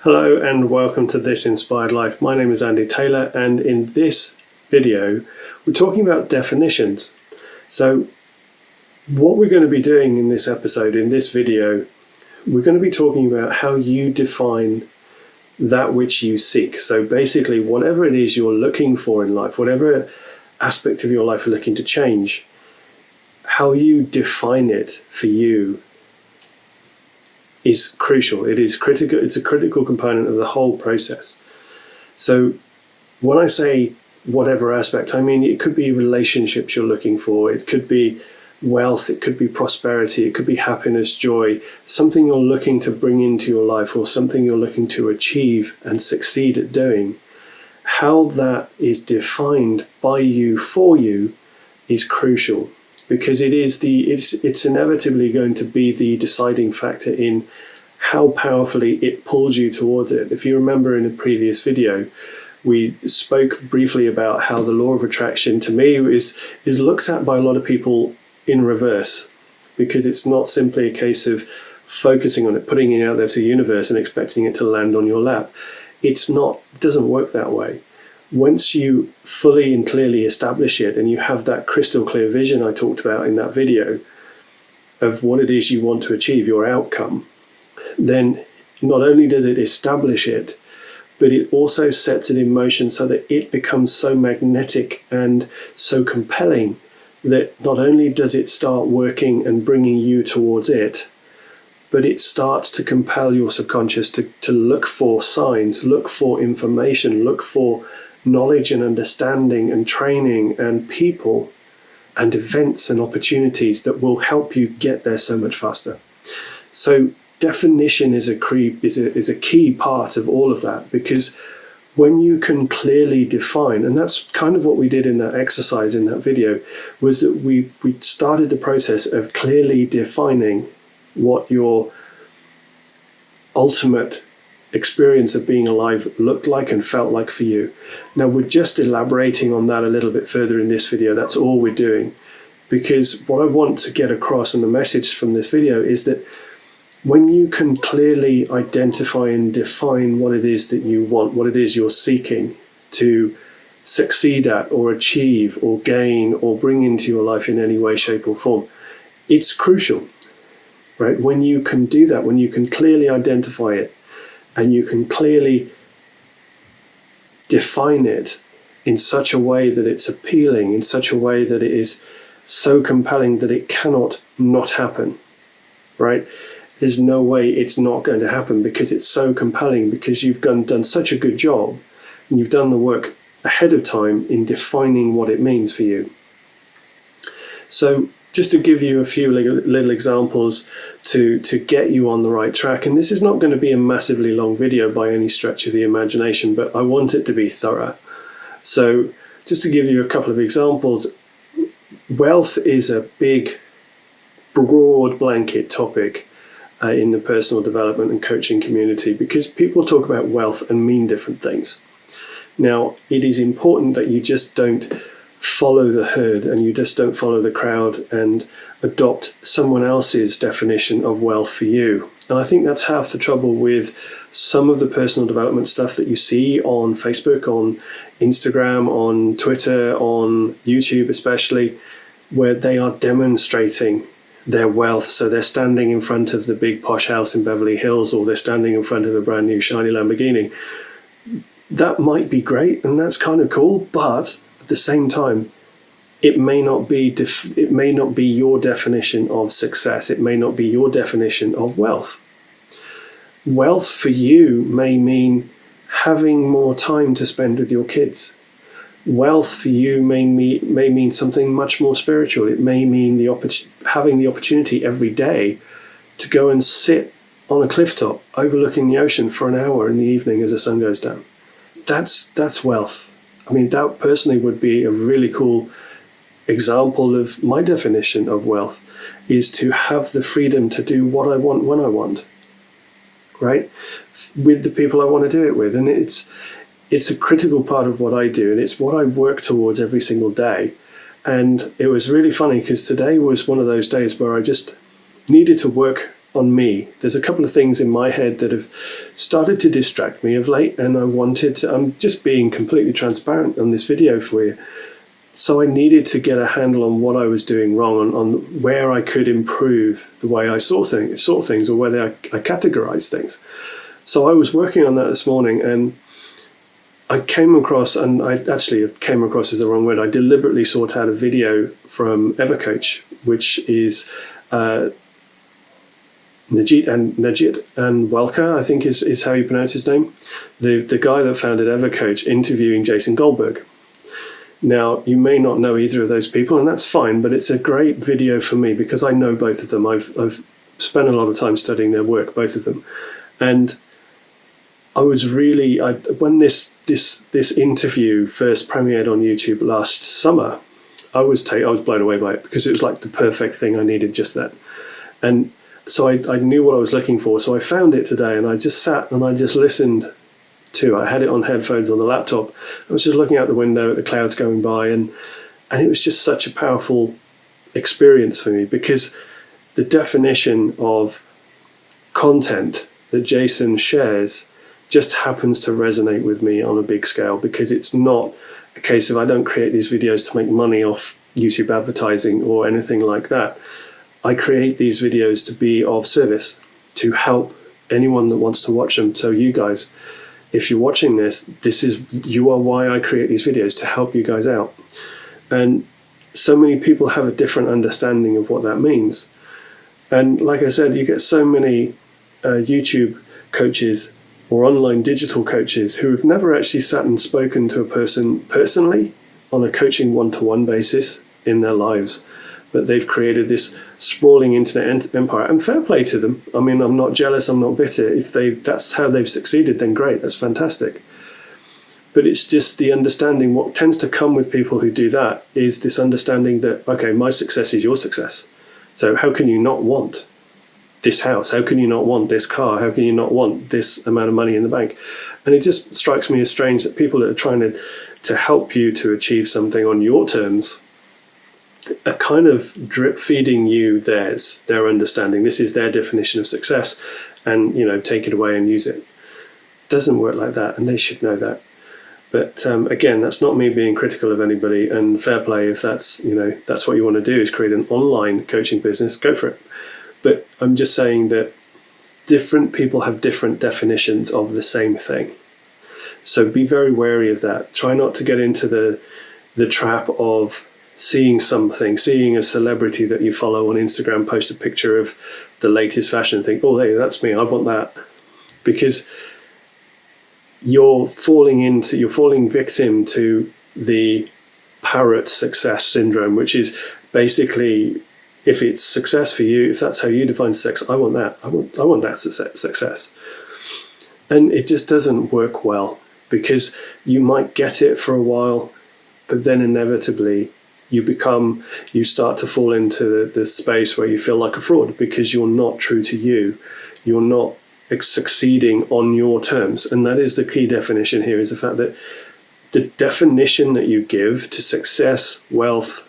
Hello and welcome to This Inspired Life. My name is Andy Taylor, and in this video we're talking about definitions. So what we're going to be doing in this episode, in this video, we're going to be talking about how you define that which you seek. So basically, whatever it is you're looking for in life, whatever aspect of your life you're looking to change, how you define it for you is crucial. It is critical. It's a critical component of the whole process. So when I say whatever aspect, I mean it could be relationships you're looking for, it could be wealth, it could be prosperity, it could be happiness, joy, something you're looking to bring into your life or something you're looking to achieve and succeed at doing. How that is defined by you, for you, is crucial, because it's inevitably going to be the deciding factor in how powerfully it pulls you towards it. If you remember in a previous video, we spoke briefly about how the law of attraction, to me, is looked at by a lot of people in reverse, because it's not simply a case of focusing on it, putting it out there to the universe and expecting it to land on your lap. It doesn't work that way. Once you fully and clearly establish it and you have that crystal clear vision I talked about in that video of what it is you want to achieve, your outcome, then not only does it establish it, but it also sets it in motion so that it becomes so magnetic and so compelling that not only does it start working and bringing you towards it, but it starts to compel your subconscious to look for signs, look for information, look for knowledge and understanding and training and people and events and opportunities that will help you get there so much faster. So definition is a key part of all of that, because when you can clearly define, and that's kind of what we did in that exercise in that video, was that we started the process of clearly defining what your ultimate experience of being alive looked like and felt like for you. Now we're just elaborating on that a little bit further in this video. That's all we're doing, because what I want to get across, and the message from this video, is that when you can clearly identify and define what it is that you want, what it is you're seeking to succeed at or achieve or gain or bring into your life in any way, shape or form, it's crucial, right? When you can do that, when you can clearly identify it, and you can clearly define it in such a way that it's appealing, in such a way that it is so compelling that it cannot not happen, right? There's no way it's not going to happen, because it's so compelling, because you've done such a good job and you've done the work ahead of time in defining what it means for you. So just to give you a few little examples to get you on the right track, and this is not going to be a massively long video by any stretch of the imagination, but I want it to be thorough. So just to give you a couple of examples, wealth is a big, broad blanket topic in the personal development and coaching community, because people talk about wealth and mean different things. Now, it is important that you just don't follow the herd and you just don't follow the crowd and adopt someone else's definition of wealth for you. And I think that's half the trouble with some of the personal development stuff that you see on Facebook, on Instagram, on Twitter, on YouTube especially, where they are demonstrating their wealth. So they're standing in front of the big posh house in Beverly Hills, or they're standing in front of a brand new shiny Lamborghini. That might be great and that's kind of cool, but at the same time, it may not be your definition of success. It may not be your definition of wealth. Wealth for you may mean having more time to spend with your kids. Wealth for you may mean something much more spiritual. It may mean having the opportunity every day to go and sit on a cliff top overlooking the ocean for an hour in the evening as the sun goes down. That's wealth. I mean, that personally would be a really cool example of my definition of wealth, is to have the freedom to do what I want when I want, right? With the people I want to do it with. And it's a critical part of what I do, and it's what I work towards every single day. And it was really funny, because today was one of those days where I just needed to work on me. There's a couple of things in my head that have started to distract me of late, and I'm just being completely transparent on this video for you. So I needed to get a handle on what I was doing wrong, on where I could improve the way I saw things, or whether I categorized things. So I was working on that this morning, and I came across is the wrong word. I deliberately sought out a video from EverCoach, which is Najit and Welker, I think is how you pronounce his name. The guy that founded EverCoach interviewing Jason Goldberg. Now, you may not know either of those people, and that's fine, but it's a great video for me because I know both of them. I've spent a lot of time studying their work, both of them. And I was really, when this interview first premiered on YouTube last summer, I was blown away by it because it was like the perfect thing I needed just then. And so I knew what I was looking for. So I found it today, and I just sat and I just listened to. I had it on headphones on the laptop. I was just looking out the window at the clouds going by, and it was just such a powerful experience for me because the definition of content that Jason shares just happens to resonate with me on a big scale, because it's not a case of I don't create these videos to make money off YouTube advertising or anything like that. I create these videos to be of service, to help anyone that wants to watch them. So you guys, if you're watching this, you are why I create these videos, to help you guys out. And so many people have a different understanding of what that means. And like I said, you get so many YouTube coaches or online digital coaches who have never actually sat and spoken to a person personally on a coaching one-to-one basis in their lives. But they've created this sprawling internet empire, and fair play to them. I mean, I'm not jealous, I'm not bitter. If that's how they've succeeded, then great, that's fantastic. But it's just the understanding, what tends to come with people who do that is this understanding that, okay, my success is your success. So how can you not want this house? How can you not want this car? How can you not want this amount of money in the bank? And it just strikes me as strange that people that are trying to help you to achieve something on your terms are kind of drip feeding you their understanding. This is their definition of success, and take it away and use it. It doesn't work like that, and they should know that. But again, that's not me being critical of anybody, and fair play if that's what you want to do, is create an online coaching business, go for it. But I'm just saying that different people have different definitions of the same thing. So be very wary of that. Try not to get into the trap of seeing a celebrity that you follow on Instagram post a picture of the latest fashion and think, oh, hey, that's me, I want that. Because you're falling victim to the parrot success syndrome, which is basically, if it's success for you, if that's how you define success, I want that. I want that success. And it just doesn't work well, because you might get it for a while, but then inevitably you start to fall into the space where you feel like a fraud because you're not true to you. You're not succeeding on your terms. And that is the key definition here, is the fact that the definition that you give to success, wealth,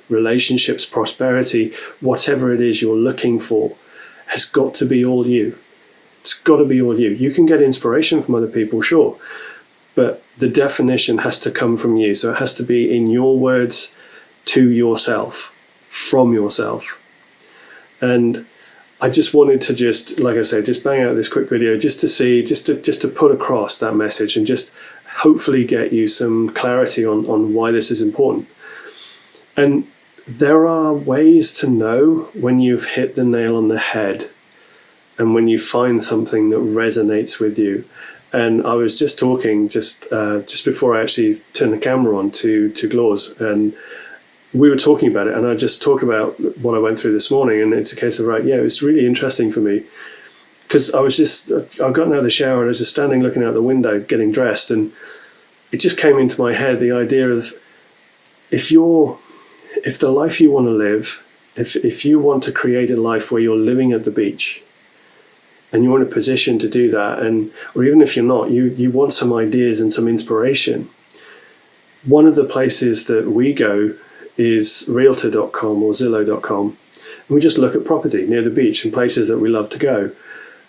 relationships, prosperity, whatever it is you're looking for, has got to be all you. It's got to be all you. You can get inspiration from other people, sure, but the definition has to come from you. So it has to be in your words, to yourself, from yourself. And I just wanted to just bang out this quick video just to put across that message, and just hopefully get you some clarity on why this is important. And there are ways to know when you've hit the nail on the head and when you find something that resonates with you. And I was just talking just before I actually turned the camera on to Glors, and we were talking about it, and I just talked about what I went through this morning, and it's a case of, it was really interesting for me, because I got out of the shower and I was just standing looking out the window getting dressed, and it just came into my head, the idea of if the life you want to live, if you want to create a life where you're living at the beach, and you're in a position to do that, or even if you're not, you want some ideas and some inspiration, one of the places that we go is realtor.com or Zillow.com, We just look at property near the beach and places that we love to go.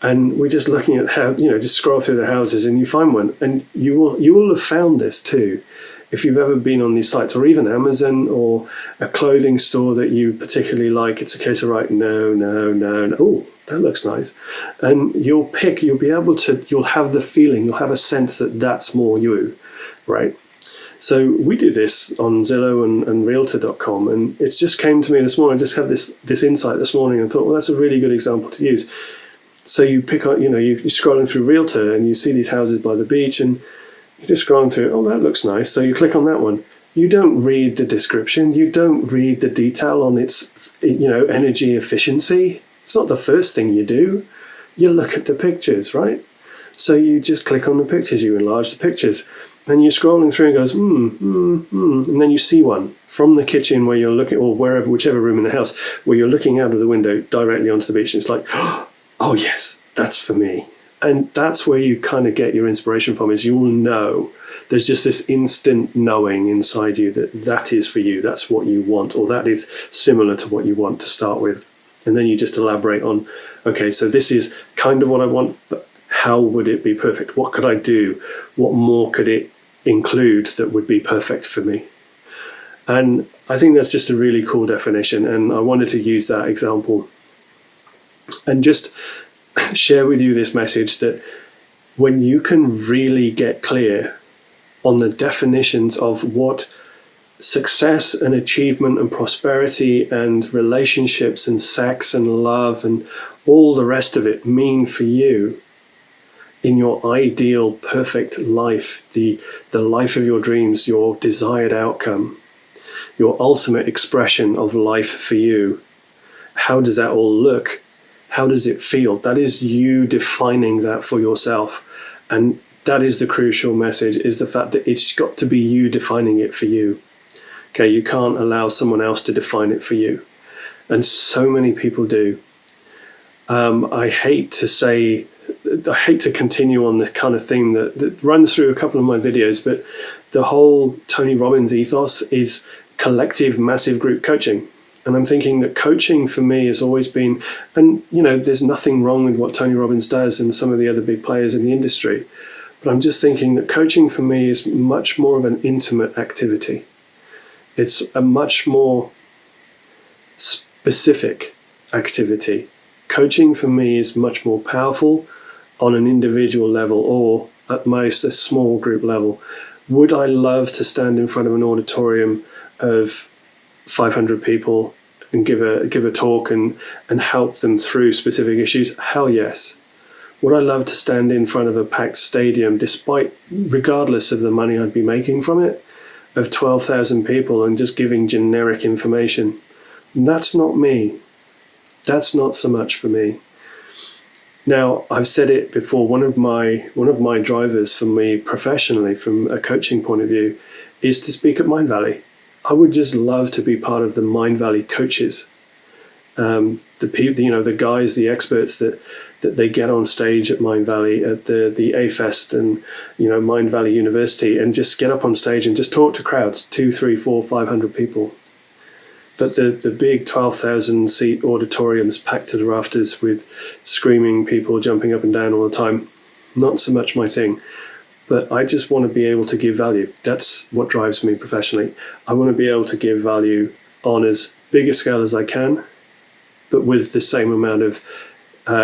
And we're just looking at how, just scroll through the houses and you find one. And you will have found this too. If you've ever been on these sites, or even Amazon, or a clothing store that you particularly like, it's a case of no, oh, that looks nice. And you'll have the feeling, you'll have a sense that that's more you, right? So we do this on Zillow and Realtor.com, and it's just came to me this morning. I just had this insight this morning and thought, well, that's a really good example to use. So you pick up, you're scrolling through Realtor and you see these houses by the beach and you're just scrolling through, oh, that looks nice. So you click on that one. You don't read the description. You don't read the detail on its, energy efficiency. It's not the first thing you do. You look at the pictures, right? So you just click on the pictures, you enlarge the pictures, and you're scrolling through and goes, and then you see one from the kitchen where you're looking, or whichever room in the house, where you're looking out of the window directly onto the beach. And it's like, oh yes, that's for me. And that's where you kind of get your inspiration from, is you'll know. There's just this instant knowing inside you that is for you, that's what you want, or that is similar to what you want to start with. And then you just elaborate on, okay, so this is kind of what I want, but how would it be perfect? What could I do? What more could it include that would be perfect for me? And I think that's just a really cool definition. And I wanted to use that example and just share with you this message that when you can really get clear on the definitions of what success and achievement and prosperity and relationships and sex and love and all the rest of it mean for you in your ideal perfect life, the life of your dreams, your desired outcome, your ultimate expression of life for you, how does that all look? How does it feel? That is you defining that for yourself. And that is the crucial message, is the fact that it's got to be you defining it for you. Okay, you can't allow someone else to define it for you. And so many people do. I hate to continue on the kind of theme that runs through a couple of my videos, but the whole Tony Robbins ethos is collective, massive group coaching. And I'm thinking that coaching for me has always been, and there's nothing wrong with what Tony Robbins does and some of the other big players in the industry, but I'm just thinking that coaching for me is much more of an intimate activity. It's a much more specific activity. Coaching for me is much more powerful on an individual level, or at most a small group level. Would I love to stand in front of an auditorium of 500 people and give a talk and help them through specific issues? Hell yes. Would I love to stand in front of a packed stadium, regardless of the money I'd be making from it, of 12,000 people and just giving generic information? That's not me. That's not so much for me. Now, I've said it before, one of my drivers for me professionally, from a coaching point of view, is to speak at Mind Valley. I would just love to be part of the Mind Valley coaches. The people, the guys, the experts that they get on stage at Mind Valley, at the A-Fest and, Mind Valley University, and just get up on stage and just talk to crowds, 2, 3, 4, 500 people. But the big 12,000 seat auditoriums packed to the rafters with screaming people jumping up and down all the time, not so much my thing. But I just want to be able to give value. That's what drives me professionally. I want to be able to give value on as big a scale as I can, but with the same amount of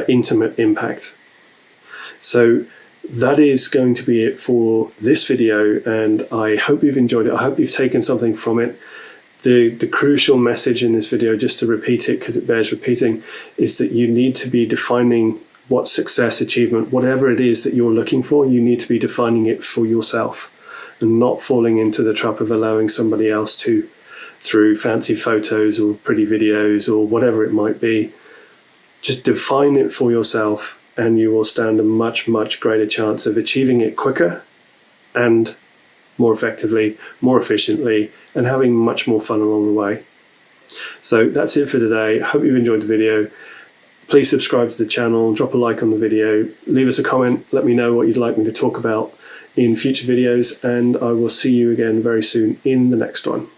intimate impact. So that is going to be it for this video, and I hope you've enjoyed it. I hope you've taken something from it. The crucial message in this video, just to repeat it because it bears repeating, is that you need to be defining what success, achievement, whatever it is that you're looking for, you need to be defining it for yourself and not falling into the trap of allowing somebody else to, through fancy photos or pretty videos or whatever it might be. Just define it for yourself and you will stand a much, much greater chance of achieving it quicker and more effectively, more efficiently, and having much more fun along the way. So that's it for today. Hope you've enjoyed the video. Please subscribe to the channel, drop a like on the video, leave us a comment, let me know what you'd like me to talk about in future videos, and I will see you again very soon in the next one.